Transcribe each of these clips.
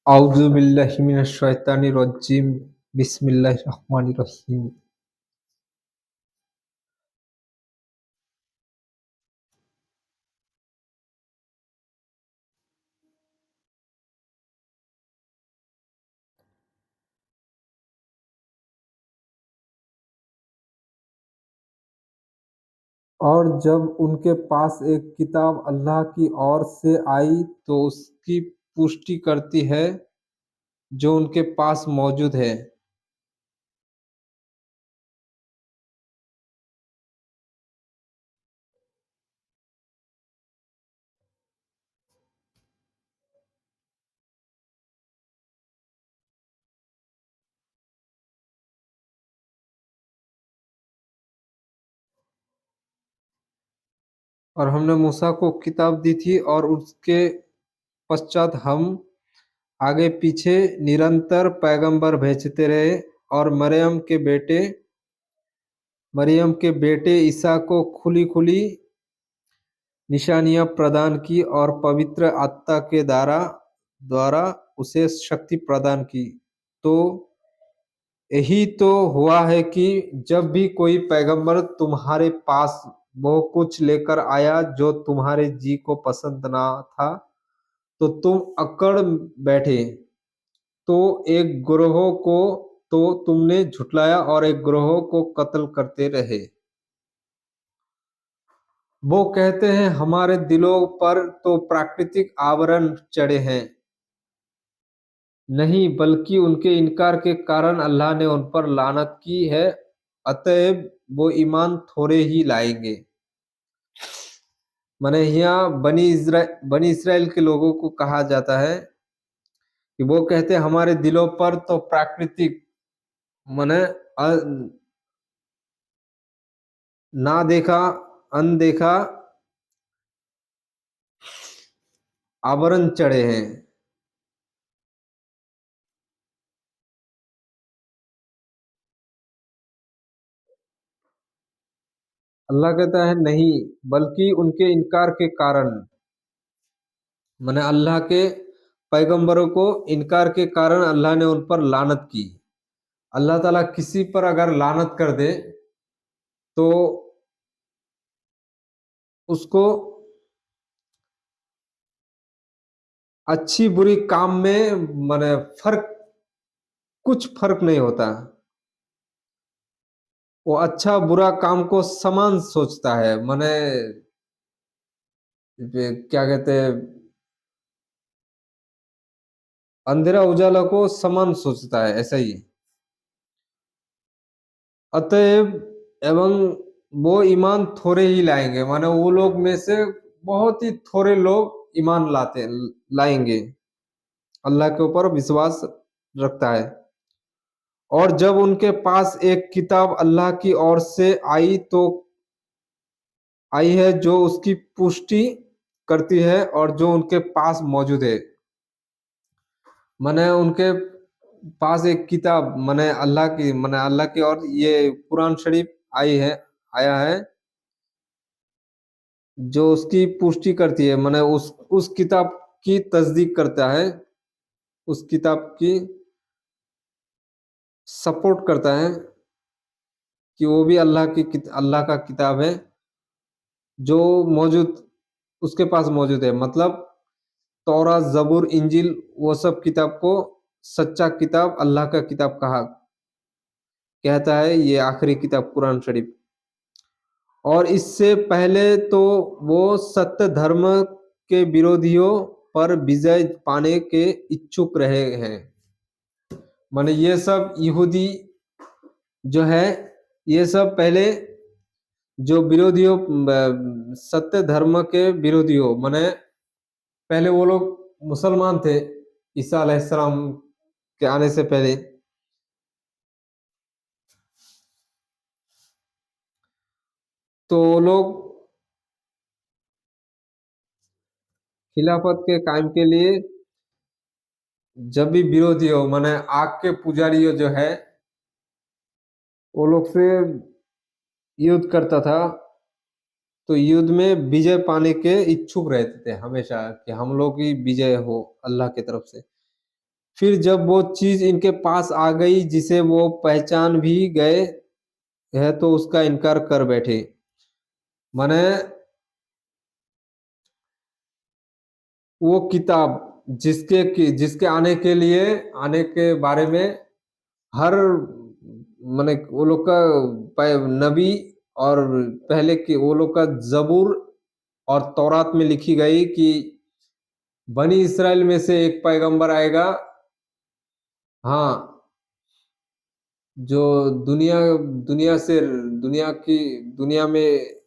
आऊज़ु बिल्लाहि मिनश शैतानिर रज्जीम बिस्मिल्लाहिर रहमानिर रहीम। और जब उनके पास एक किताब अल्लाह की ओर से आई तो उसकी पुष्टि करती है जो उनके पास मौजूद है। और हमने मूसा को किताब दी थी और उसके पश्चात हम आगे पीछे निरंतर पैगंबर भेजते रहे और मरियम के बेटे ईसा को खुली खुली निशानियां प्रदान की और पवित्र आत्मा के द्वारा द्वारा उसे शक्ति प्रदान की। तो यही तो हुआ है कि जब भी कोई पैगंबर तुम्हारे पास वो कुछ लेकर आया जो तुम्हारे जी को पसंद ना था तो तुम अकड़ बैठे। तो एक ग्रोह को तो तुमने झुटलाया और एक ग्रोह को कत्ल करते रहे। वो कहते हैं हमारे दिलों पर तो प्राकृतिक आवरण चढ़े हैं। नहीं, बल्कि उनके इनकार के कारण अल्लाह ने उन पर लानत की है, अतएव वो ईमान थोड़े ही लाएंगे। माने यहाँ बनी इसराइल के लोगों को कहा जाता है कि वो कहते हैं हमारे दिलों पर तो प्राकृतिक माने ना देखा अनदेखा आवरण चढ़े हैं। अल्लाह कहता है नहीं, बल्कि उनके इनकार के कारण माने अल्लाह के पैगंबरों को इनकार के कारण अल्लाह ने उन पर लानत की। अल्लाह ताला किसी पर अगर लानत कर दे तो उसको अच्छी बुरी काम में माने कुछ फर्क नहीं होता। वो अच्छा बुरा काम को समान सोचता है। माने क्या कहते हैं, अंधेरा उजाला को समान सोचता है, ऐसा ही। अतएव एवं वो ईमान थोड़े ही लाएंगे, माने वो लोग में से बहुत ही थोड़े लोग ईमान लाएंगे, अल्लाह के ऊपर विश्वास रखता है। और जब उनके पास एक किताब अल्लाह की ओर से आई है जो उसकी पुष्टि करती है और जो उनके पास मौजूद है। माने उनके पास एक किताब माने अल्लाह की और ये कुरान शरीफ आया है जो उसकी पुष्टि करती है, माने उस किताब की तस्दीक करता है, उस किताब की सपोर्ट करता है कि वो भी अल्लाह का किताब है जो मौजूद उसके पास मौजूद है। मतलब तौरात, ज़बूर, इंजील वो सब किताब को सच्चा किताब अल्लाह का किताब कहा कहता है, ये आखिरी किताब कुरान शरीफ। और इससे पहले तो वो सत्य धर्म के विरोधियों पर विजय पाने के इच्छुक रहे हैं। माने ये सब यहूदी जो है, ये सब पहले जो सत्य धर्म के विरोधी हो, माने पहले वो लोग मुसलमान थे ईसा अलैहिस्सलाम के आने से पहले। तो वो लोग खिलाफत के कायम के लिए जब भी विरोधी हो, माने आग के पुजारी जो है, वो लोग से युद्ध करता था। तो युद्ध में विजय पाने के इच्छुक रहते थे हमेशा कि हम लोग की विजय हो अल्लाह की तरफ से। फिर जब वो चीज इनके पास आ गई जिसे वो पहचान भी गए है तो उसका इनकार कर बैठे। माने वो किताब जिसके आने के लिए, आने के बारे में हर माने वो लोग का नबी और पहले के वो लोग का जबूर और तौरात में लिखी गई कि बनी इसराइल में से एक पैगंबर आएगा। हाँ, जो दुनिया दुनिया से दुनिया में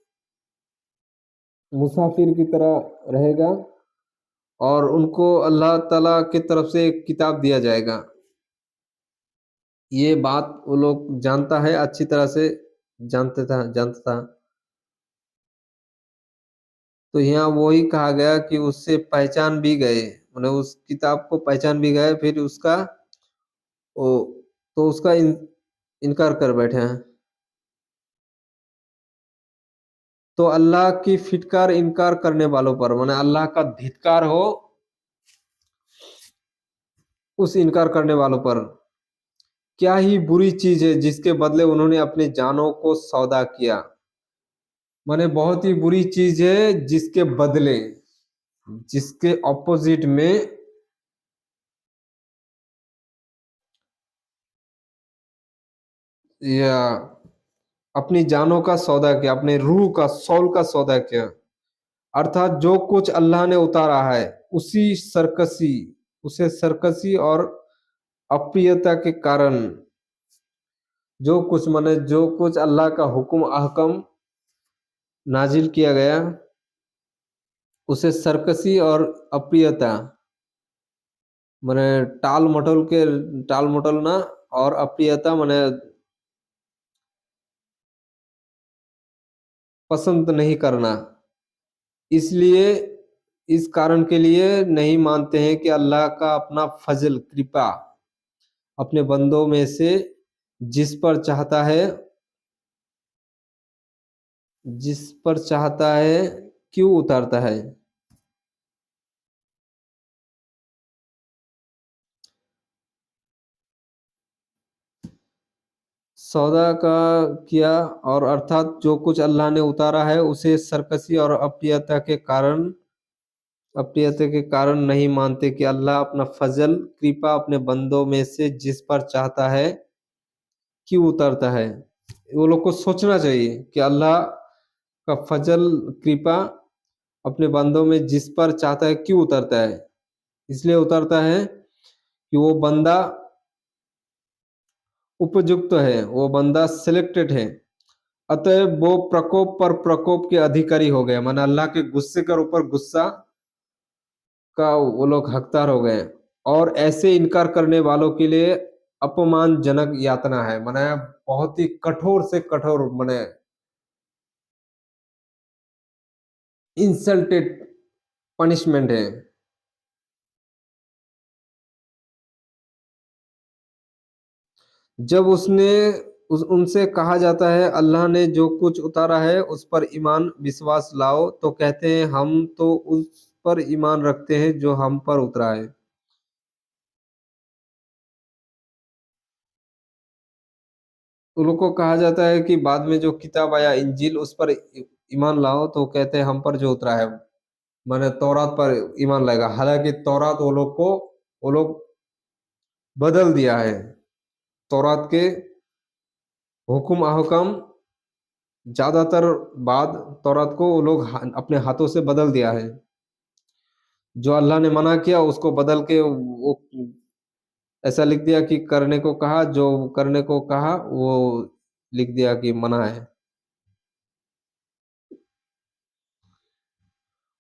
मुसाफिर की तरह रहेगा और उनको अल्लाह ताला की तरफ से एक किताब दिया जाएगा। ये बात वो लोग जानता है, अच्छी तरह से जानता था। तो यहाँ वही कहा गया कि उससे पहचान भी गए, मतलब उस किताब को पहचान भी गए, फिर उसका ओ तो उसका इनकार कर बैठे हैं। तो अल्लाह की फिटकार इनकार करने वालों पर, माने अल्लाह का धिक्कार हो उस इनकार करने वालों पर। क्या ही बुरी चीज है जिसके बदले उन्होंने अपनी जानों को सौदा किया। माने बहुत ही बुरी चीज है जिसके बदले, जिसके ऑपोजिट में, या अपनी जानों का सौदा किया, अपने रूह का सौल का सौदा किया। अर्थात जो कुछ अल्लाह ने उतारा है उसी सरकसी उसे सरकसी और अप्रियता के कारण, जो कुछ माने जो कुछ अल्लाह का हुक्म अहकम नाजिल किया गया उसे सरकसी और अप्रियता, माने टाल मटोलना, और अप्रियता माने पसंद नहीं करना, इसलिए इस कारण के लिए नहीं मानते हैं कि अल्लाह का अपना फजल कृपा अपने बंदों में से जिस पर चाहता है क्यों उतारता है। सौदा का किया, और अर्थात जो कुछ अल्लाह ने उतारा है उसे सरकसी और अप्रियता के कारण नहीं मानते कि अल्लाह अपना फजल कृपा अपने बंदों में से जिस पर चाहता है क्यों उतारता है। वो लोग को सोचना चाहिए कि अल्लाह का फजल कृपा अपने बंदों में जिस पर चाहता है क्यों उतरता है। इसलिए उतरता है कि वो बंदा उपयुक्त है, वो बंदा सिलेक्टेड है। अतः वो प्रकोप पर प्रकोप के अधिकारी हो गए, माना अल्लाह के गुस्से के ऊपर गुस्सा का वो लोग हकदार हो गए। और ऐसे इनकार करने वालों के लिए अपमानजनक यातना है, माना बहुत ही कठोर से कठोर, माने इंसल्टेड पनिशमेंट है। जब उनसे कहा जाता है अल्लाह ने जो कुछ उतारा है उस पर ईमान विश्वास लाओ, तो कहते हैं हम तो उस पर ईमान रखते हैं जो हम पर उतरा है। उन लोग को कहा जाता है कि बाद में जो किताब आया इंजील उस पर ईमान लाओ, तो कहते हैं हम पर जो उतरा है, माने तौरात पर ईमान लाएगा। हालांकि तौरात वो लोग बदल दिया है। तौरात के हुक्म अहकम ज्यादातर बाद तौरात को वो लोग अपने हाथों से बदल दिया है। जो अल्लाह ने मना किया उसको बदल के वो ऐसा लिख दिया कि करने को कहा, जो करने को कहा वो लिख दिया कि मना है।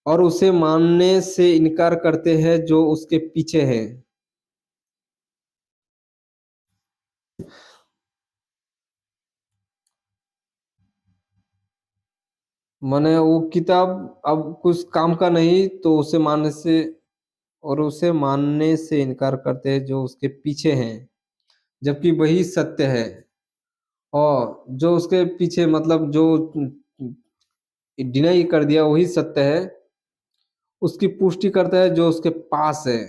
और उसे मानने से इनकार करते हैं जो उसके पीछे है। माने वो किताब अब कुछ काम का नहीं तो उसे मानने से इनकार करते हैं जो उसके पीछे हैं, जबकि वही सत्य है। और जो उसके पीछे मतलब जो डिनाई कर दिया वही सत्य है, उसकी पुष्टि करता है जो उसके पास है।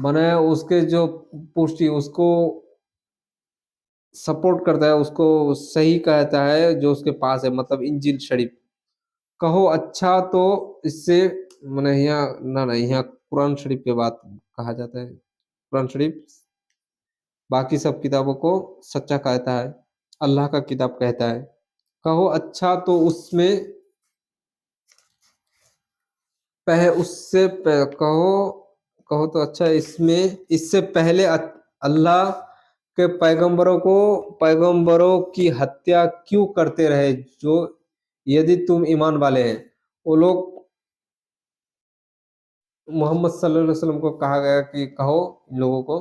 माने उसके जो पुष्टि उसको सपोर्ट करता है, उसको सही कहता है जो उसके पास है, मतलब इंजिल शरीफ कहो अच्छा तो इससे माने यहाँ ना ना यहाँ कुरान शरीफ के बात कहा जाता है। कुरान शरीफ बाकी सब किताबों को सच्चा कहता है, अल्लाह का किताब कहता है। कहो अच्छा तो उसमें उससे कहो कहो तो अच्छा इसमें इससे पहले अल्लाह के पैगंबरों की हत्या क्यों करते रहे, जो यदि तुम ईमान वाले हैं। वो लोग मोहम्मद सल्लल्लाहु अलैहि वसल्लम को कहा गया कि कहो इन लोगों को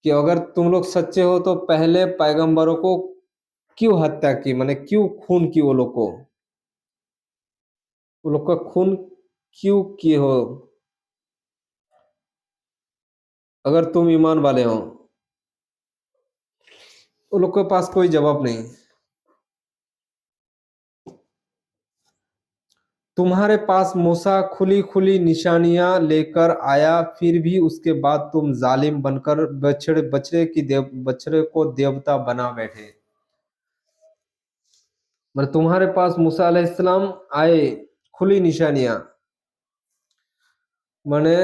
कि अगर तुम लोग सच्चे हो तो पहले पैगंबरों को क्यों हत्या की, माने क्यों खून की वो लोग का खून क्यों किए हो अगर तुम ईमान वाले हो। वो लोग के पास कोई जवाब नहीं। तुम्हारे पास मूसा खुली खुली निशानियां लेकर आया, फिर भी उसके बाद तुम जालिम बनकर बछड़े को देवता बना बैठे। मतलब तुम्हारे पास मूसा अलैहिस्सलाम आए, खुली निशानियां माने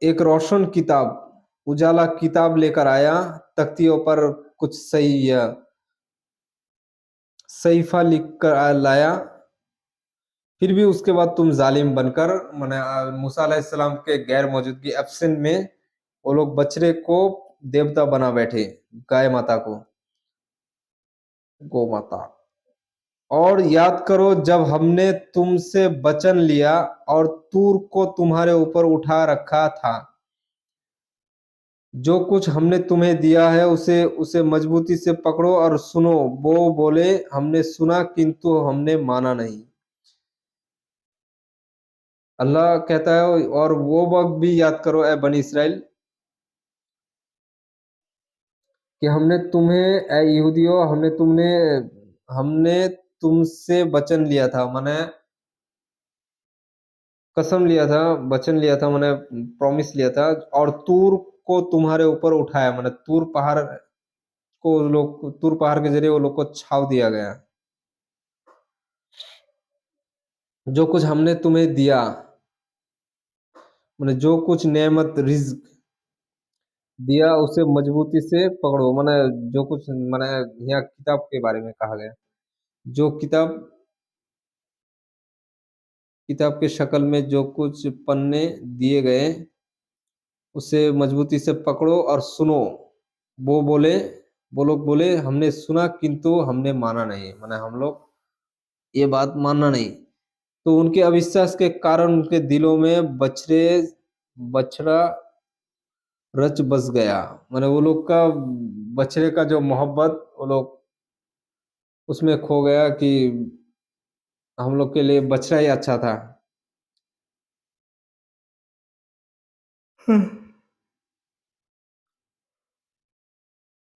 एक रोशन किताब, उजाला किताब लेकर आया, तख्तियों पर कुछ सही या सहीफा लिख कर लाया, फिर भी उसके बाद तुम जालिम बनकर माने मूसा अलैहिस्सलाम के गैर मौजूदगी एब्सेंट में वो लोग बछड़े को देवता बना बैठे, गाय माता को, गौ माता। और याद करो जब हमने तुमसे वचन लिया और तूर को तुम्हारे ऊपर उठा रखा था, जो कुछ हमने तुम्हें दिया है उसे उसे मजबूती से पकड़ो और सुनो। वो बोले हमने सुना किंतु हमने माना नहीं। अल्लाह कहता है और वो वक्त भी याद करो ए बनी इसराइल कि हमने तुम्हें ए यहूदियों हमने तुमसे वचन लिया था, माने कसम लिया था, वचन लिया था, माने प्रॉमिस लिया था। और तूर को तुम्हारे ऊपर उठाया, माने तूर पहाड़ के जरिए वो लोग को छाव दिया गया। जो कुछ हमने तुम्हें दिया, माने जो कुछ नेमत रिज्क दिया उसे मजबूती से पकड़ो, माने जो कुछ माने यहाँ किताब के बारे में कहा गया, जो किताब के शक्ल में जो कुछ पन्ने दिए गए उसे मजबूती से पकड़ो और सुनो। वो बोले वो लोग बोले हमने सुना किंतु हमने माना नहीं, माने हम लोग ये बात मानना नहीं। तो उनके अविश्वास के कारण उनके दिलों में बछड़ा रच बस गया, माने वो लोग का बछड़े का जो मोहब्बत वो लोग उसमें खो गया कि हम लोग के लिए बछड़ा ही अच्छा था।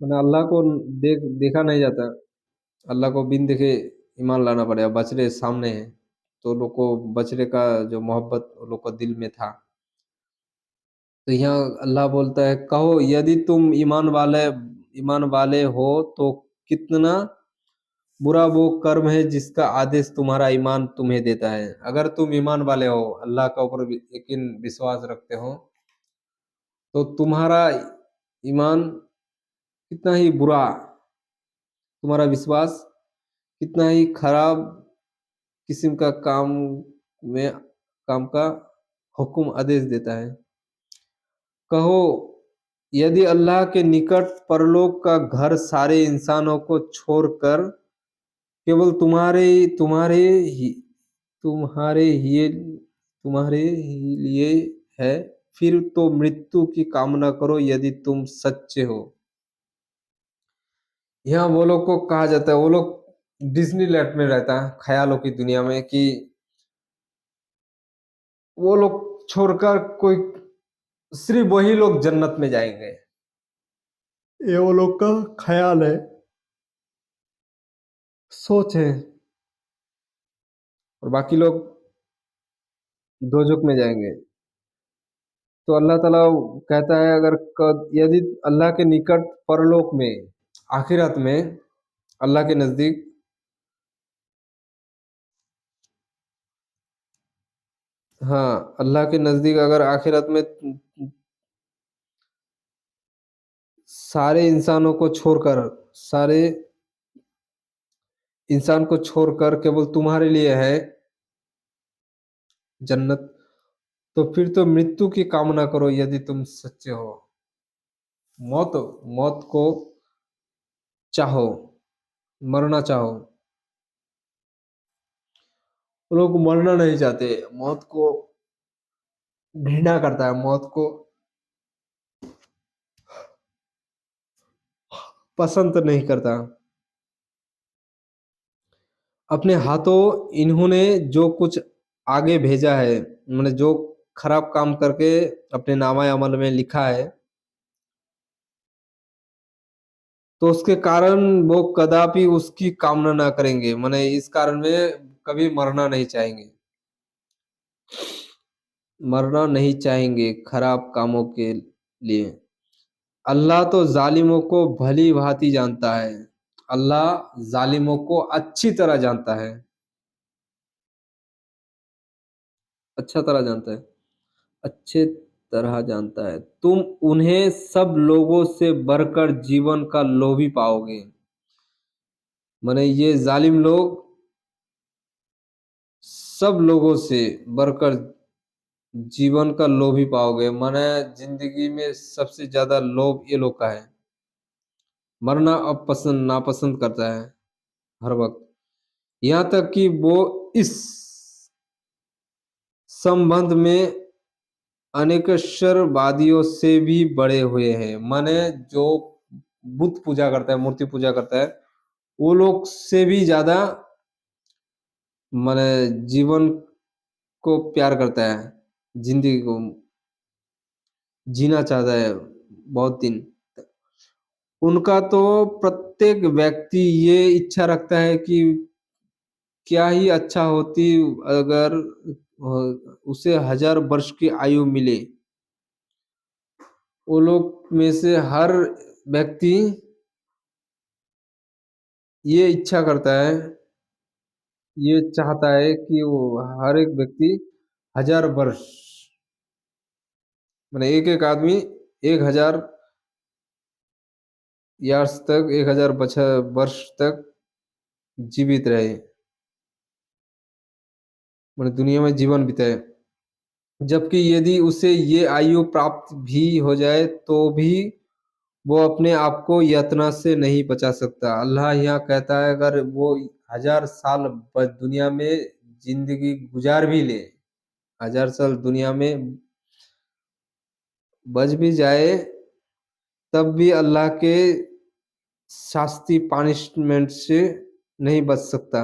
माने अल्लाह को देखा नहीं जाता, अल्लाह को बिन देखे ईमान लाना पड़ेगा। बछड़े सामने है तो लोग को बछड़े का जो मोहब्बत वो लोग को दिल में था। तो यहाँ अल्लाह बोलता है कहो यदि तुम ईमान वाले हो तो कितना बुरा वो कर्म है जिसका आदेश तुम्हारा ईमान तुम्हें देता है। अगर तुम ईमान वाले हो, अल्लाह का ऊपर यकीन विश्वास रखते हो, तो तुम्हारा ईमान कितना ही बुरा, तुम्हारा विश्वास कितना ही खराब किस्म का में काम का हुक्म आदेश देता है। कहो यदि अल्लाह के निकट परलोक का घर सारे इंसानों को छोड़कर केवल ही तुम्हारे ही तुम्हारे ही लिए है, फिर तो मृत्यु की कामना करो यदि तुम सच्चे हो। यहाँ वो लोग को कहा जाता है, वो लोग डिज्नीलैंड में रहता है, ख्यालों की दुनिया में कि वो लोग छोड़कर कोई सिर्फ वही लोग जन्नत में जाएंगे, ये वो लोग का ख्याल है, सोच है। और बाकी लोग दोजक में जाएंगे। तो अल्लाह ताला कहता है, अगर यदि अल्लाह के निकट परलोक में, आखिरत में, अल्लाह के नजदीक, हाँ अल्लाह के नजदीक अगर आखिरत में सारे इंसानों को छोड़कर, सारे इंसान को छोड़कर केवल तुम्हारे लिए है जन्नत, तो फिर तो मृत्यु की कामना करो यदि तुम सच्चे हो। मौत, मौत को चाहो, मरना चाहो। लोग मरना नहीं चाहते, मौत को घृणा करता है, मौत को पसंद नहीं करता। अपने हाथों इन्होंने जो कुछ आगे भेजा है, मैंने जो खराब काम करके अपने नामा अमल में लिखा है, तो उसके कारण वो कदापि उसकी कामना ना करेंगे, माने इस कारण में कभी मरना नहीं चाहेंगे, मरना नहीं चाहेंगे खराब कामों के लिए। अल्लाह तो जालिमों को भली भांति जानता है, अल्लाह जालिमों को अच्छी तरह जानता है, अच्छा तरह जानता है, अच्छे तरह जानता है। तुम उन्हें सब लोगों से बढ़कर जीवन का लोभी पाओगे, माने ये जालिम लोग सब लोगों से बढ़कर जीवन का लोभी पाओगे, माने जिंदगी में सबसे ज्यादा लोभ ये लोग का है। मरना अब पसंद नापसंद करता है हर वक्त, यहाँ तक कि वो इस संबंध में अनेकश्वरवादियों से भी बड़े हुए हैं, माने जो बुत पूजा करता है, मूर्ति पूजा करता है, वो लोग से भी ज्यादा माने जीवन को प्यार करता है, जिंदगी को जीना चाहता है बहुत दिन। उनका तो प्रत्येक व्यक्ति ये इच्छा रखता है कि क्या ही अच्छा होती अगर उसे 1000 वर्ष की आयु मिले। वो लोग में से हर व्यक्ति ये इच्छा करता है, ये चाहता है कि वो हर एक व्यक्ति 1000 वर्ष, मैंने एक एक आदमी 1000 तक, 1000 वर्ष तक जीवित रहे, मैंने दुनिया में जीवन बिताए। जबकि यदि उसे ये आयु प्राप्त भी हो जाए तो भी वो अपने आप को यातना से नहीं बचा सकता। अल्लाह यहाँ कहता है, अगर वो 1000 साल दुनिया में जिंदगी गुजार भी ले, 1000 साल दुनिया में बच भी जाए, तब भी अल्लाह के शास्ति पनिशमेंट से नहीं बच सकता।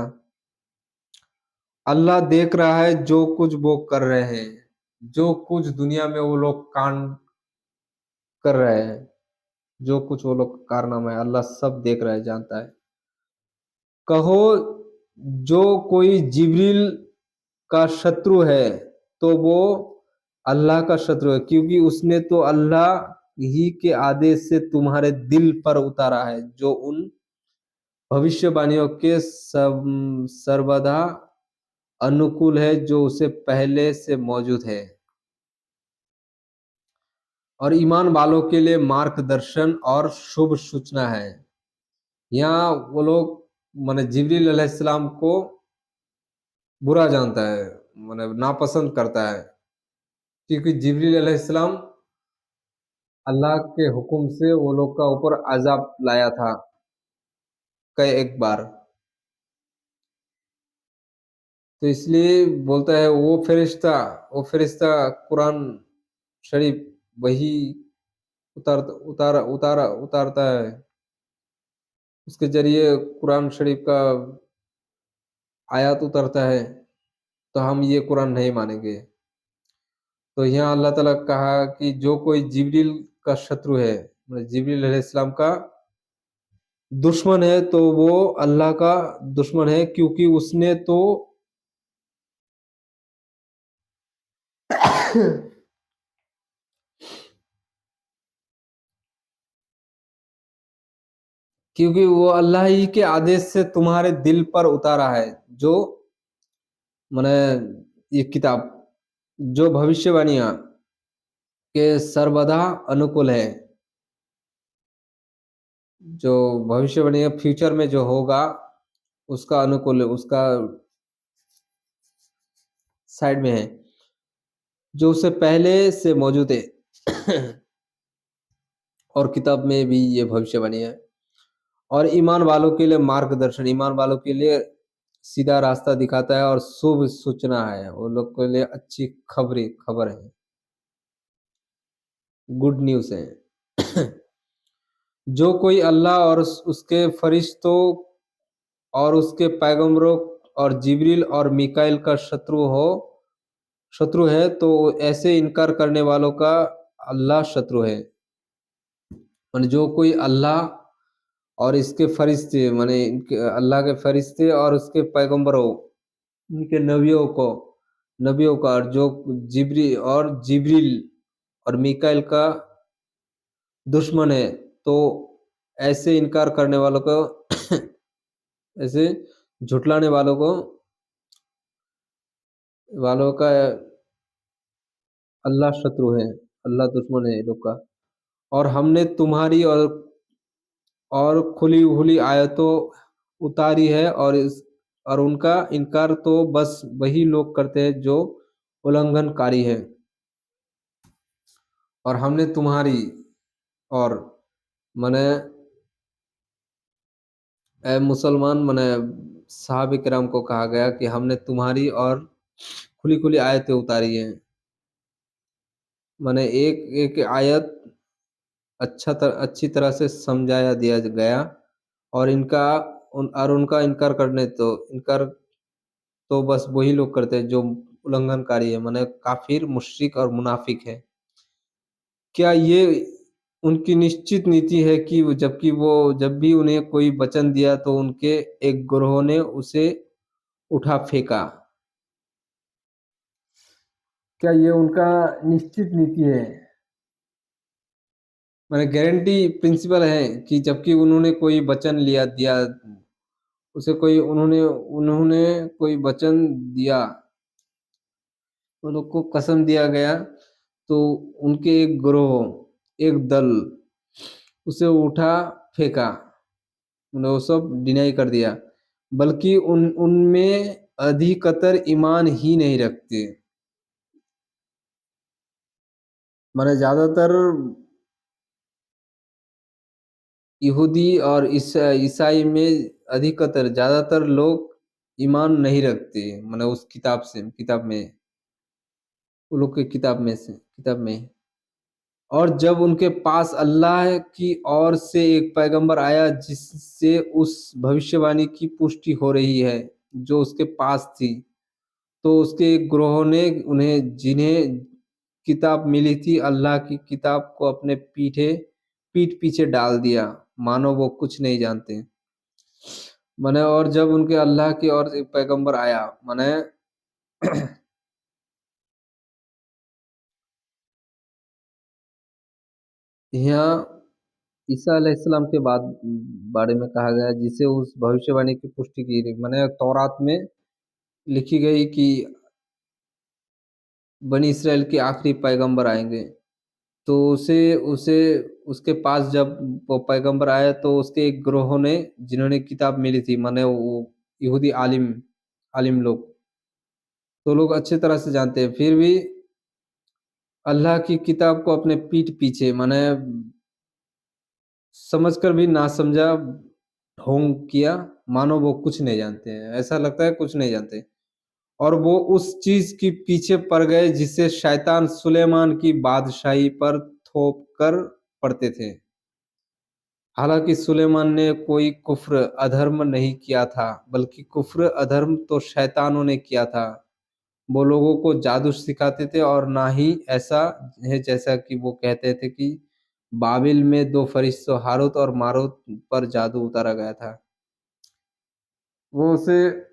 अल्लाह देख रहा है जो कुछ वो कर रहे हैं, जो कुछ दुनिया में वो लोग कांड कर रहे हैं, जो कुछ वो लोग कारनामा है, अल्लाह सब देख रहा है, जानता है। कहो जो कोई जिब्रील का शत्रु है तो वो अल्लाह का शत्रु है, क्योंकि उसने तो अल्लाह ही के आदेश से तुम्हारे दिल पर उतारा है, जो उन भविष्यवाणियों के सर्वदा अनुकूल है जो उसे पहले से मौजूद है, और ईमान वालों के लिए मार्गदर्शन और शुभ सूचना है। यहाँ वो लोग माने जिब्रील अलैहिस्सलाम को बुरा जानता है, माने नापसंद करता है, क्योंकि जिब्रील अलैहिस्सलाम अल्लाह के हुक्म से वो लोग का ऊपर अजाब लाया था कई एक बार। तो इसलिए बोलता है वो फरिश्ता कुरान शरीफ वही उतारता है, उसके जरिए कुरान शरीफ का आयत उतरता है, तो हम ये कुरान नहीं मानेंगे। तो यहाँ अल्लाह ताला कहा कि जो कोई जिब्रील का शत्रु है, मतलब जिब्रील अलैहिस्सलाम का दुश्मन है, तो वो अल्लाह का दुश्मन है, क्योंकि उसने तो क्योंकि वो अल्लाह ही के आदेश से तुम्हारे दिल पर उतारा है, जो माने ये किताब, जो भविष्यवाणियां के सर्वदा अनुकूल है, जो भविष्यवाणी फ्यूचर में जो होगा उसका अनुकूल, उसका साइड में है, जो उससे पहले से मौजूद है। और किताब में भी ये भविष्यवाणी है। और ईमान वालों के लिए मार्गदर्शन, ईमान वालों के लिए सीधा रास्ता दिखाता है और शुभ सूचना है, वो लोग के लिए अच्छी खबर है, गुड न्यूज़ है। जो कोई अल्लाह और उसके फरिश्तों और उसके पैगंबरों और जिब्रील और मीकाईल का शत्रु है, तो ऐसे इनकार करने वालों का अल्लाह शत्रु है। माने जो कोई अल्लाह और इसके फरिश्ते, माने इनके अल्लाह के फरिश्ते और उसके पैगंबरों, उनके नबियों का और जो जिब्रील और मीकाईल का दुश्मन है, तो ऐसे इनकार करने वालों को ऐसे झुटलाने वालों का अल्लाह शत्रु है, अल्लाह दुश्मन है ये लोग का। और हमने तुम्हारी और खुली-खुली आयतों उतारी है, और उनका इनकार तो बस वही लोग करते हैं जो उल्लंघनकारी हैं। और हमने तुम्हारी और माने ए मुसलमान, माने साहब किराम को कहा गया कि हमने तुम्हारी और खुली-खुली आयतें उतारी हैं। माने एक-एक आयत अच्छी तरह से समझाया दिया गया, और उनका इनकार तो बस वही लोग करते हैं जो उल्लंघनकारी है, माने काफिर, मुशरिक और मुनाफिक है। क्या ये उनकी निश्चित नीति है कि वो जब भी उन्हें कोई वचन दिया तो उनके एक गिरोह ने उसे उठा फेंका। क्या ये उनका निश्चित नीति है? माने गारंटी प्रिंसिपल है कि जबकि उन्होंने कोई वचन दिया, उसे कोई उन्होंने उन्होंने कोई वचन दिया, उन लोग को कसम दिया गया, तो उनके एक गिरोह, एक दल उसे उठा फेंका, उन्हें वो सब डिनाई कर दिया, बल्कि उनमें अधिकतर ईमान ही नहीं रखते। माने ज्यादातर यहूदी और ईसाई में अधिकतर ज्यादातर लोग ईमान नहीं रखते, माने उस किताब में, वो लोग की किताब में। और जब उनके पास अल्लाह की ओर से एक पैगंबर आया जिससे उस भविष्यवाणी की पुष्टि हो रही है जो उसके पास थी, तो उसके एक ग्रोह ने उन्हें, जिन्हें किताब मिली थी, अल्लाह की किताब को अपने पीठ पीछे डाल दिया, मानो वो कुछ नहीं जानते। माने और जब उनके अल्लाह की ओर से एक पैगंबर आया, माने यहाँ ईसा अलैहिस्सलाम के बारे में कहा गया, जिसे उस भविष्यवाणी की पुष्टि की गई, माने तौरात में लिखी गई कि बनी इस्राएल के आखिरी पैगंबर आएंगे। तो उसे उसे उसके पास जब वो पैगंबर आया, तो उसके एक ग्रोह ने, जिन्होंने किताब मिली थी, माने वो यहूदी आलिम लोग, तो लोग अच्छी तरह से जानते हैं, फिर भी अल्लाह की किताब को अपने पीठ पीछे, माने समझकर भी ना समझा ढोंग किया, मानो वो कुछ नहीं जानते हैं, ऐसा लगता है कुछ नहीं जानते। और वो उस चीज के पीछे पड़ गए जिसे शैतान सुलेमान की बादशाही पर थोप कर पढ़ते थे। हालांकि सुलेमान ने कोई कुफ्र अधर्म नहीं किया था, बल्कि कुफ्र अधर्म तो शैतानों ने किया था। वो लोगों को जादू सिखाते थे, और ना ही ऐसा है जैसा कि वो कहते थे कि बाबिल में दो फरिश्तों हारूत और मारूत पर जादू उतारा गया था। वो उसे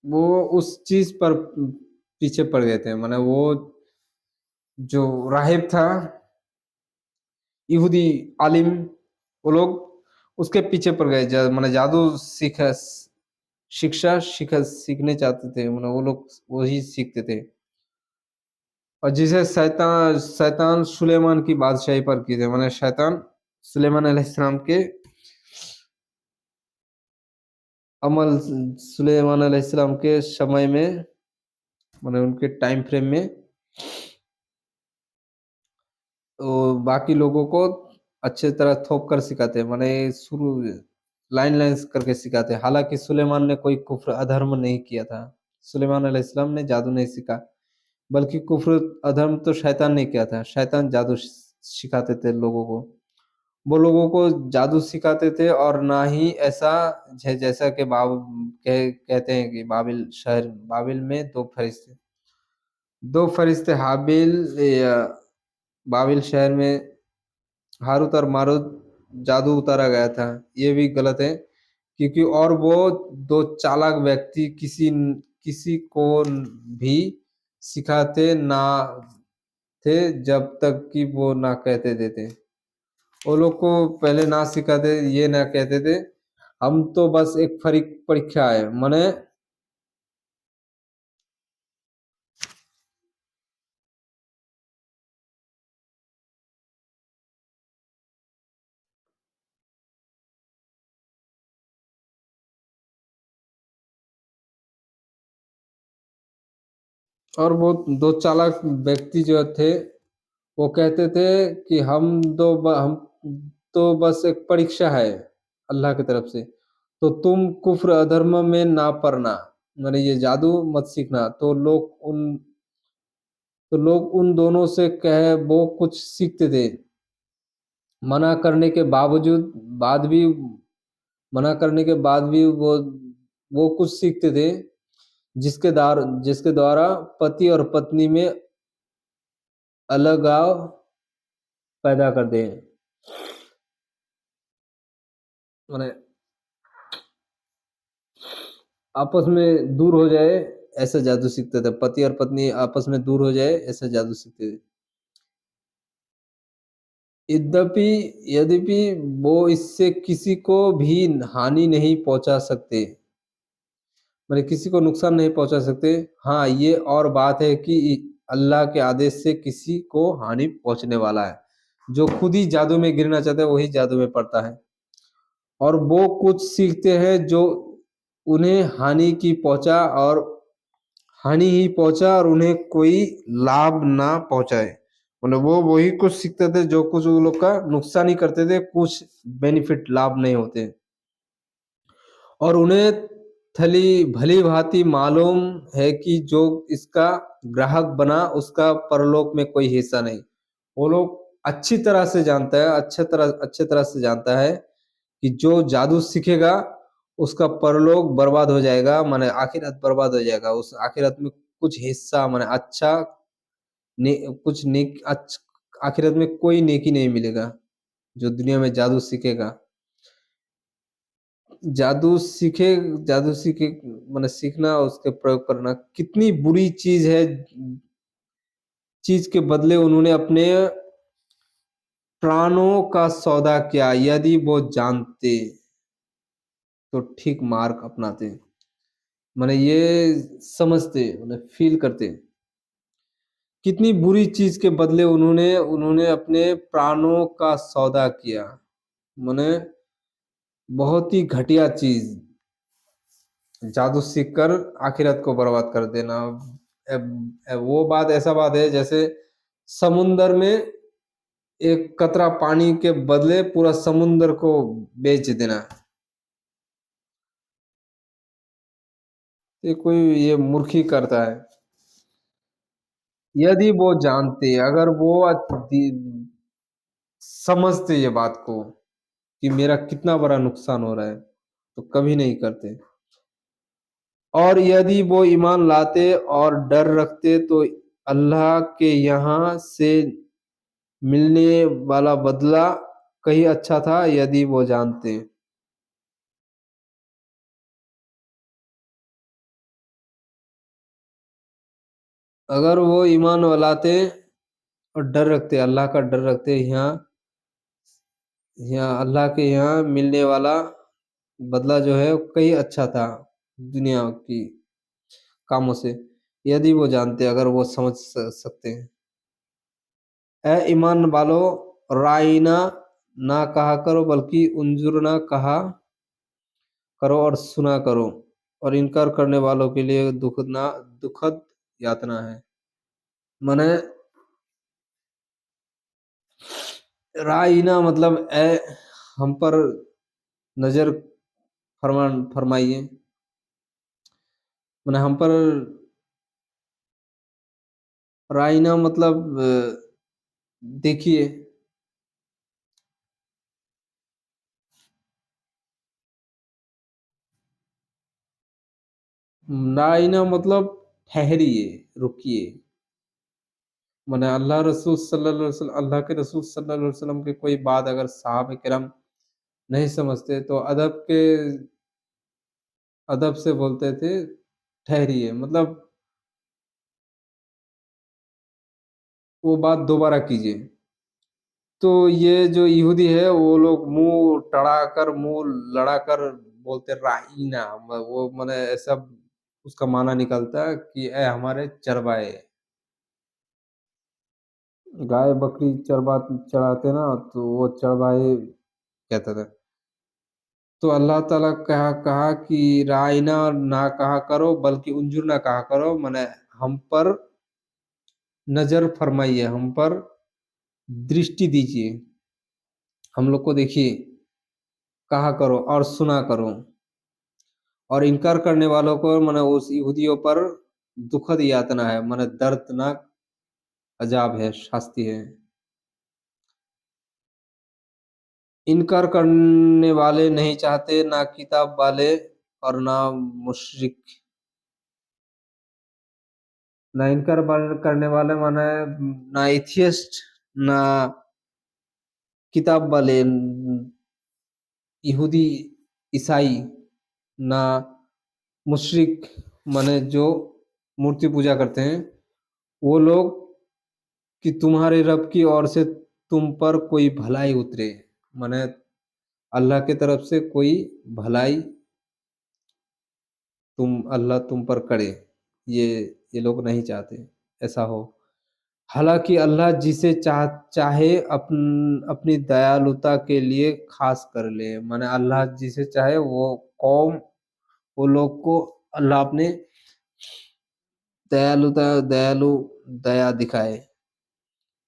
वो उस चीज पर पीछे पड़ गए थे, माने वो जो राहिब था, यहूदी आलिम, वो लोग उसके पीछे पड़ गए, माने जादू सीखने चाहते थे, माने वो लोग वही सीखते थे। और जिसे शैतान शैतान सुलेमान की बादशाही पर की थे, माने शैतान सुलेमान अलैहिस्सलाम के अमल, सुलेमान अलैहिस्सलाम के समय में, माने उनके टाइम फ्रेम में तो बाकी लोगों को अच्छे तरह थोप कर सिखाते हैं, माने शुरू लाइन लाइन्स करके सिखाते हैं। हालांकि सुलेमान ने कोई कुफ्र अधर्म नहीं किया था, सुलेमान अलैहिस्सलाम ने जादू नहीं सीखा, बल्कि कुफ्र अधर्म तो शैतान ने किया था। शैतान जादू सिखाते थे लोगों को, वो लोगों को जादू सिखाते थे। और ना ही ऐसा जैसा कि कहते हैं कि बाबिल में दो फरिश्ते हाबिल या बाबिल शहर में हारूत और मारूत जादू उतारा गया था, ये भी गलत है। क्योंकि और वो दो चालाक व्यक्ति किसी किसी को भी सिखाते ना थे जब तक कि वो ना कहते देते। वो लोग को पहले ना सिखाते, ये ना कहते थे हम तो बस एक परीक्षा है, माने और वो दो चालाक व्यक्ति जो थे वो कहते थे कि हम तो बस एक परीक्षा है अल्लाह की तरफ से, तो तुम कुफ्र अधर्म में ना पड़ना, माने ये जादू मत सीखना। तो लोग उन दोनों से कहे वो कुछ सीखते थे, मना करने के बावजूद बाद भी मना करने के बाद भी वो कुछ सीखते थे जिसके द्वारा पति और पत्नी में अलगाव पैदा कर दे, माने आपस में दूर हो जाए, ऐसा जादू सीखते थे। पति और पत्नी आपस में दूर हो जाए, ऐसा जादू सीखते थे। यद्यपि यद्यपि वो इससे किसी को भी हानि नहीं पहुंचा सकते, मतलब किसी को नुकसान नहीं पहुंचा सकते। हाँ, ये और बात है कि अल्लाह के आदेश से किसी को हानि पहुंचने वाला है। जो खुद ही जादू में गिरना चाहता है वही जादू में पड़ता है। और वो कुछ सीखते हैं जो उन्हें हानि ही पहुंचा और उन्हें कोई लाभ ना पहुंचाए। मतलब वो वही कुछ सीखते थे जो कुछ वो लोग का नुकसान ही करते थे, कुछ बेनिफिट लाभ नहीं होते। और उन्हें थली भली भांति मालूम है कि जो इसका ग्राहक बना उसका परलोक में कोई हिस्सा नहीं। वो लोग अच्छी तरह से जानता है, अच्छे तरह से जानता है कि जो जादू सीखेगा उसका परलोक बर्बाद हो जाएगा, माने आखिरत बर्बाद हो जाएगा। उस आखिरत में कुछ हिस्सा माने अच्छा ने कुछ नेक आखिरत में कोई नेकी नहीं मिलेगा। जो दुनिया में जादू सीखेगा, जादू जादू सीखे माने सीखना, उसके प्रयोग करना कितनी बुरी चीज है। चीज के बदले उन्होंने अपने प्राणों का सौदा किया। यदि वो जानते तो ठीक मार्ग अपनाते, माने ये समझते, माने फील करते। कितनी बुरी चीज के बदले उन्होंने उन्होंने अपने प्राणों का सौदा किया, माने बहुत ही घटिया चीज, जादू सीखकर आखिरत को बर्बाद कर देना। वो बात ऐसा बात है जैसे समुंदर में एक कतरा पानी के बदले पूरा समुंदर को बेच देना। ये कोई ये मूर्खी करता है। यदि वो जानते, अगर वो समझते ये बात को कि मेरा कितना बड़ा नुकसान हो रहा है, तो कभी नहीं करते। और यदि वो ईमान लाते और डर रखते तो अल्लाह के यहाँ से मिलने वाला बदला कहीं अच्छा था, यदि वो जानते। अगर वो ईमान लाते और डर रखते, अल्लाह का डर रखते, यहाँ यहाँ अल्लाह के यहाँ मिलने वाला बदला जो है वो कहीं अच्छा था दुनिया की कामों से, यदि वो जानते, अगर वो समझ सकते हैं। ए ईमान वालो, राइना ना कहा करो बल्कि उंजुर ना कहा करो और सुना करो, और इनकार करने वालों के लिए दुखद यातना है। माने राइना मतलब ए हम पर नजर फरमाइए, माने हम पर राइना मतलब देखिए। राइना मतलब ठहरिए, रुकिए। माने अल्लाह रसूल सल्लल्लाहु अलैहि वसल्लम, अल्लाह के रसूल सल्लल्लाहु अलैहि वसल्लम की कोई बात अगर साहब किरम नहीं समझते तो अदब से बोलते थे ठहरिए, मतलब वो बात दोबारा कीजिए। तो ये जो यहूदी है वो लोग मुंह टड़ाकर, मुंह लड़ाकर बोलते राइना, वो माने ऐसा उसका माना निकलता है कि ए हमारे चरवाए, गाय बकरी चरवा चढ़ाते ना, तो वो चरवाए कहते थे। तो अल्लाह ताला कहा कि राइना ना कहा करो बल्कि उंजुर ना कहा करो, माने हम पर नजर फरमाइए, हम पर दृष्टि दीजिए, हम लोग को देखिए, कहा करो और सुना करो। और इनकार करने वालों को माने उस यहूदियों पर दुखद यातना है, माने दर्दनाक अजाब है, शास्ति है। इनकार करने वाले नहीं चाहते, ना किताब वाले और ना मुशरिक। ना करने वाले माने ना एथियस्ट, ना किताब वाले, यहूदी, ईसाई, ना मुशरिक माने जो मूर्ति पूजा करते हैं, वो लोग कि तुम्हारे रब की ओर से तुम पर कोई भलाई उतरे, माने अल्लाह की तरफ से कोई भलाई अल्लाह तुम पर करे, ये ये लोग नहीं चाहते ऐसा हो। हालांकि अल्लाह जिसे चाहे अपनी दयालुता के लिए खास कर ले, माने अल्लाह जिसे चाहे वो कौम, वो लोग को अल्लाह अपने दयालु दया दिखाए।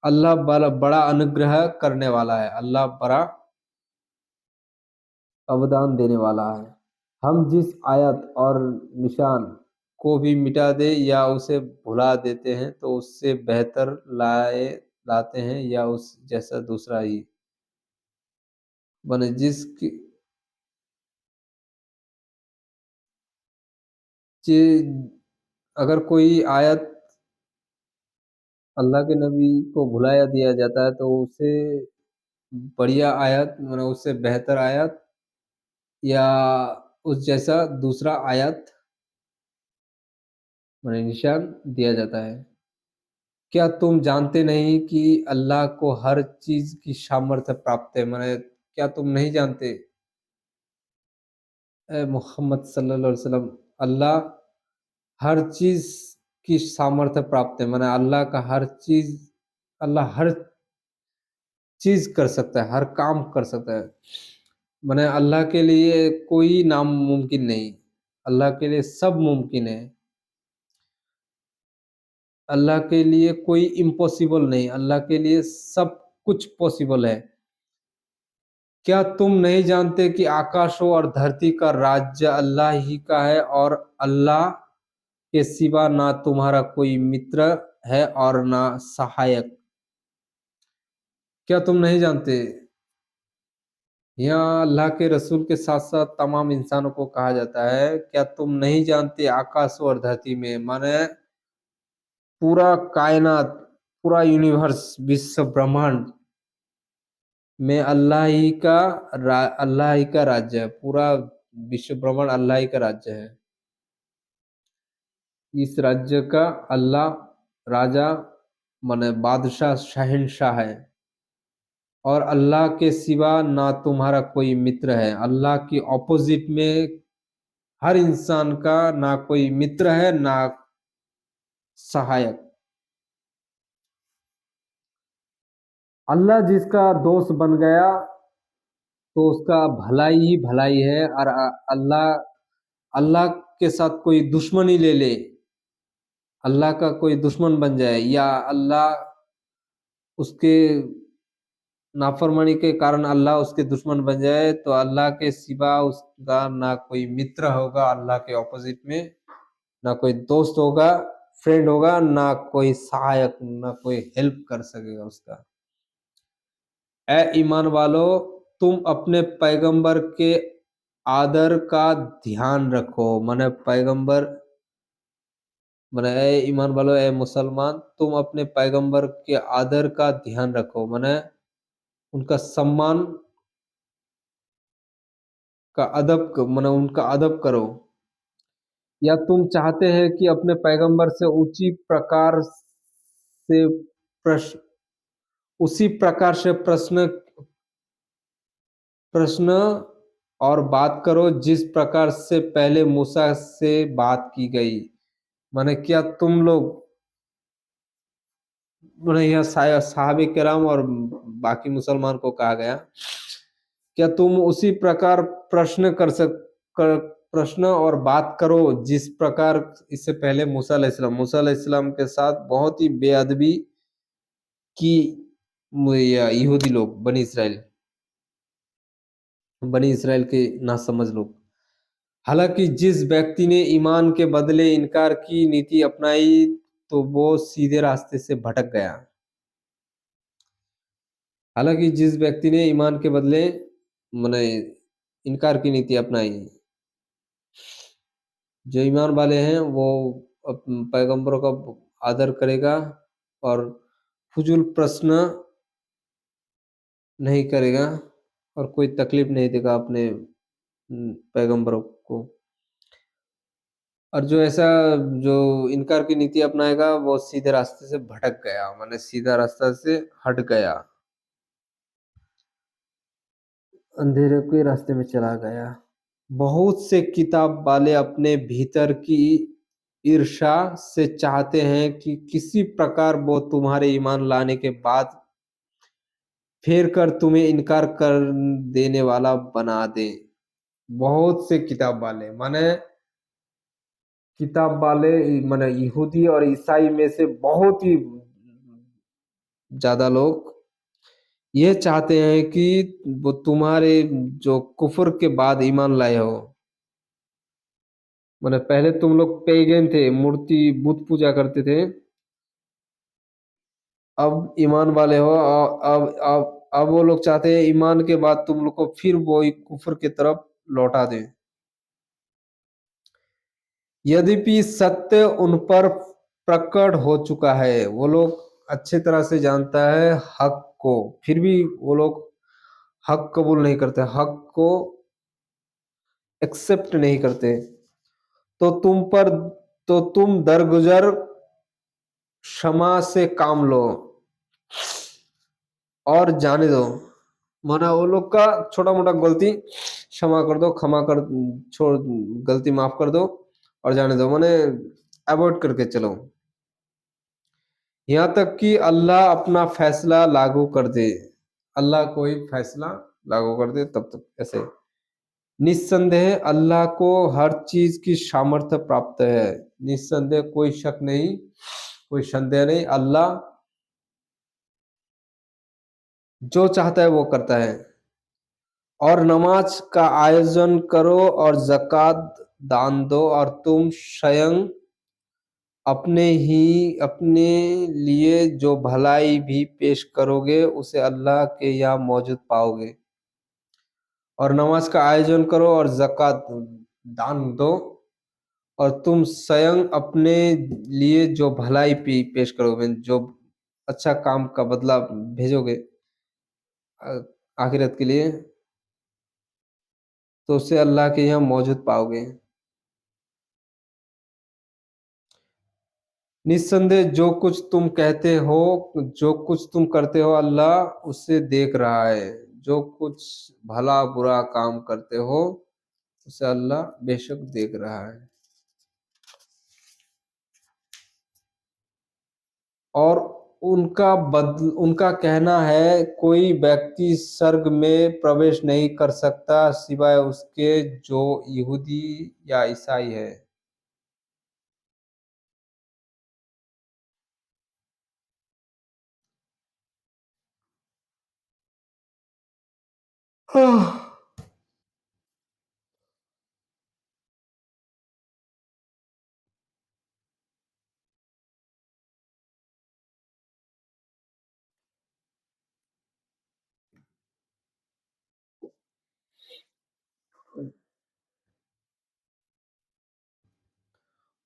अल्लाह बड़ा अनुग्रह करने वाला है, अल्लाह बड़ा अवदान देने वाला है। हम जिस आयत और निशान को भी मिटा दे या उसे भुला देते हैं तो उससे बेहतर लाते हैं या उस जैसा दूसरा ही, बने जिसकी अगर कोई आयत अल्लाह के नबी को भुलाया दिया जाता है तो उसे बढ़िया आयत, मतलब उससे बेहतर आयत या उस जैसा दूसरा आयत, माने निशान दिया जाता है। क्या तुम जानते नहीं कि अल्लाह को हर चीज की सामर्थ्य प्राप्त है, माने क्या तुम नहीं जानते ए मोहम्मद सल्लल्लाहु अलैहि वसल्लम, अल्लाह हर चीज की सामर्थ्य प्राप्त है, माने अल्लाह हर चीज कर सकता है, हर काम कर सकता है। माने अल्लाह के लिए कोई नामुमकिन नहीं, अल्लाह के लिए सब मुमकिन है। अल्लाह के लिए कोई इम्पॉसिबल नहीं, अल्लाह के लिए सब कुछ पॉसिबल है। क्या तुम नहीं जानते कि आकाशों और धरती का राज्य अल्लाह ही का है और अल्लाह के सिवा ना तुम्हारा कोई मित्र है और ना सहायक। क्या तुम नहीं जानते? यहाँ अल्लाह के रसूल के साथ साथ तमाम इंसानों को कहा जाता है, क्या तुम नहीं जानते आकाश और धरती में, माने पूरा कायनात, पूरा यूनिवर्स, विश्व ब्रह्मांड में अल्लाह ही का राज्य है, पूरा विश्व ब्रह्मांड अल्लाह ही का राज्य है। इस राज्य का अल्लाह राजा, माने बादशाह, शहंशाह है। और अल्लाह के सिवा ना तुम्हारा कोई मित्र है। अल्लाह की ऑपोजिट में हर इंसान का ना कोई मित्र है ना सहायक। अल्लाह जिसका दोस्त बन गया तो उसका भलाई ही भलाई है। और अल्लाह अल्लाह के साथ कोई दुश्मनी ले ले, अल्लाह का कोई दुश्मन बन जाए, या अल्लाह उसके नाफरमानी के कारण अल्लाह उसके दुश्मन बन जाए, तो अल्लाह के सिवा उसका ना कोई मित्र होगा अल्लाह के ऑपोजिट में, ना कोई दोस्त होगा, फ्रेंड होगा, ना कोई सहायक, ना कोई हेल्प कर सकेगा उसका। ए ईमान वालो, तुम अपने पैगंबर के आदर का ध्यान रखो। माने पैगंबर माने ए ईमान वालो, ए मुसलमान, तुम अपने पैगंबर के आदर का ध्यान रखो, माने उनका सम्मान का माने उनका अदब करो। या तुम चाहते हैं कि अपने पैगंबर से प्रश्न उसी प्रकार से प्रश्न और बात करो जिस प्रकार से पहले मूसा से बात की गई। माने क्या तुम लोग, माने यह साहबे किराम और बाकी मुसलमान को कहा गया, क्या तुम उसी प्रकार कर प्रश्न और बात करो जिस प्रकार इससे पहले मूसा अलैहिस्सलाम के साथ बहुत ही बेअदबी की यहूदी लोग, बनी इसराइल के नासमझ लोग। हालांकि जिस व्यक्ति ने ईमान के बदले इनकार की नीति अपनाई तो वो सीधे रास्ते से भटक गया। हालांकि जिस व्यक्ति ने ईमान के बदले माने इनकार की नीति अपनाई, जो ईमान वाले हैं वो पैगंबरों का आदर करेगा और फजूल प्रश्न नहीं करेगा और कोई तकलीफ नहीं देगा अपने पैगंबरों को। और जो इनकार की नीति अपनाएगा वो सीधे रास्ते से भटक गया, माने सीधा रास्ता से हट गया, अंधेरे के रास्ते में चला गया। बहुत से किताब वाले अपने भीतर की ईर्ष्या से चाहते हैं कि किसी प्रकार वो तुम्हारे ईमान लाने के बाद फेर कर तुम्हें इनकार कर देने वाला बना दे। बहुत से किताब वाले माने माने यहूदी और ईसाई में से बहुत ही ज्यादा लोग ये चाहते हैं कि वो तुम्हारे जो कुफर के बाद ईमान लाए हो, माने पहले तुम लोग पेगन थे, मूर्ति बुत पूजा करते थे, अब ईमान वाले हो, अब वो लोग चाहते हैं ईमान के बाद तुम लोग को फिर वो कुफर की तरफ लौटा दें। यद्यपि सत्य उन पर प्रकट हो चुका है, वो लोग अच्छे तरह से जानता है हक को, फिर भी वो लोग हक कबूल नहीं करते, हक को एक्सेप्ट नहीं करते। तो तुम पर तो तुम दरगुजर क्षमा से काम लो और जाने दो। माना वो लोग का छोटा मोटा गलती क्षमा कर दो, क्षमा कर छोड़, गलती माफ कर दो और जाने दो, माने अवॉइड करके चलो, यहाँ तक कि अल्लाह अपना फैसला लागू कर दे। अल्लाह कोई फैसला लागू कर दे तब तक ऐसे। निस्संदेह अल्लाह को हर चीज की सामर्थ्य प्राप्त है। निस्संदेह, कोई शक नहीं, कोई संदेह नहीं, अल्लाह जो चाहता है वो करता है। और नमाज का आयोजन करो और ज़कात दान दो, और तुम स्वयं अपने लिए जो भलाई भी पेश करोगे उसे अल्लाह के यहाँ मौजूद पाओगे। और नमाज का आयोजन करो और ज़कात दान दो, और तुम स्वयं अपने लिए जो भलाई पेश करोगे, जो अच्छा काम का बदला भेजोगे आखिरत के लिए, तो उससे अल्लाह के यहाँ मौजूद पाओगे। निस्संदेह जो कुछ तुम कहते हो, जो कुछ तुम करते हो, अल्लाह उसे देख रहा है। जो कुछ भला बुरा काम करते हो उसे अल्लाह बेशक देख रहा है। और उनका कहना है, कोई व्यक्ति स्वर्ग में प्रवेश नहीं कर सकता सिवाय उसके जो यहूदी या ईसाई है।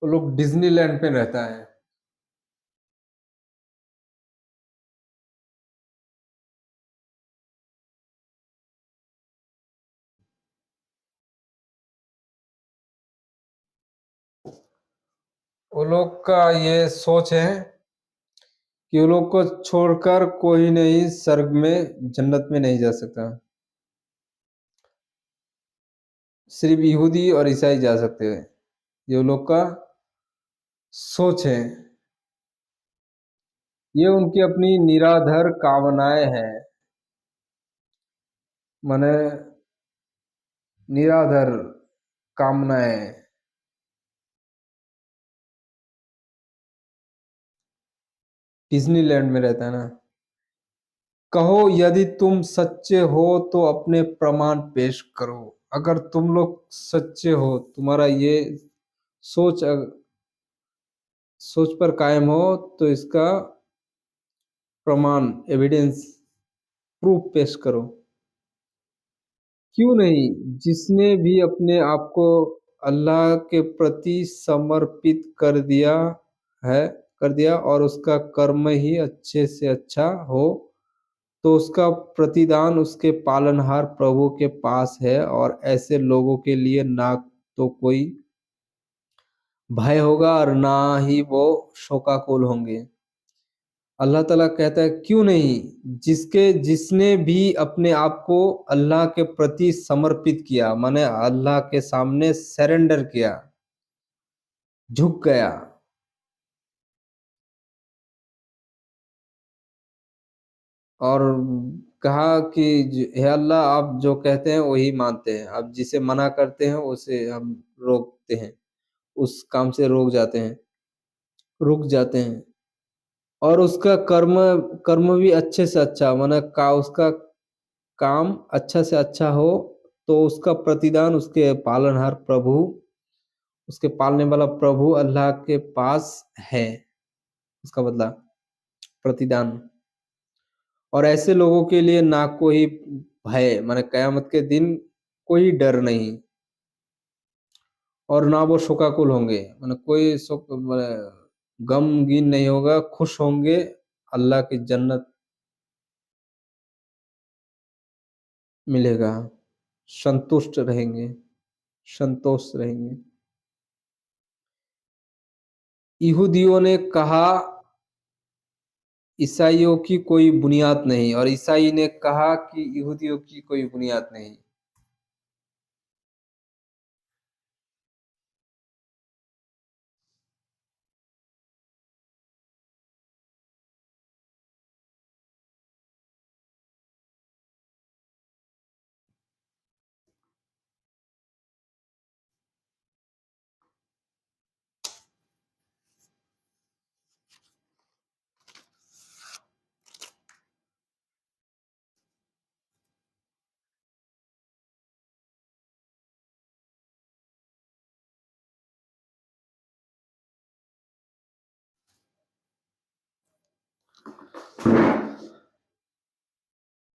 वो लोग डिज्नीलैंड पे रहता है। वो लोग का ये सोच है कि वो लोग को छोड़कर कोई नहीं स्वर्ग में, जन्नत में नहीं जा सकता। सिर्फ यहूदी और ईसाई जा सकते हैं। ये वो लोग का सोच है। ये उनकी अपनी निराधर कामनाएं हैं। माने निराधर कामनाएं। डिज्नीलैंड में रहता है ना। कहो यदि तुम सच्चे हो तो अपने प्रमाण पेश करो। अगर तुम लोग सच्चे हो, तुम्हारा ये सोच सोच पर कायम हो, तो इसका प्रमाण, एविडेंस, प्रूफ पेश करो। क्यों नहीं? जिसने भी अपने आप को अल्लाह के प्रति समर्पित है कर दिया और उसका कर्म ही अच्छे से अच्छा हो, तो उसका प्रतिदान उसके पालनहार प्रभु के पास है। और ऐसे लोगों के लिए ना तो कोई भय होगा और ना ही वो शोकाकुल होंगे। अल्लाह ताला कहता है, क्यों नहीं? जिसने भी अपने आप को अल्लाह के प्रति समर्पित किया, माने अल्लाह के सामने सरेंडर किया, झुक गया, और कहा कि हे अल्लाह, आप जो कहते हैं वही मानते हैं, आप जिसे मना करते हैं उसे हम रोकते हैं, उस काम से रुक जाते हैं। और उसका कर्म कर्म भी अच्छे से अच्छा, माने का उसका काम अच्छा से अच्छा हो, तो उसका प्रतिदान उसके पालने वाला प्रभु अल्लाह के पास है, उसका बदला, प्रतिदान। और ऐसे लोगों के लिए ना कोई भय, माने कयामत के दिन कोई डर नहीं, और ना वो शोकाकुल होंगे, माने कोई शोक माने गमगीन नहीं होगा, खुश होंगे, अल्लाह की जन्नत मिलेगा, संतुष्ट रहेंगे, संतोष रहेंगे। यहूदियों ने कहा ईसाइयों की कोई बुनियाद नहीं, और ईसाई ने कहा कि यहूदियों की कोई बुनियाद नहीं।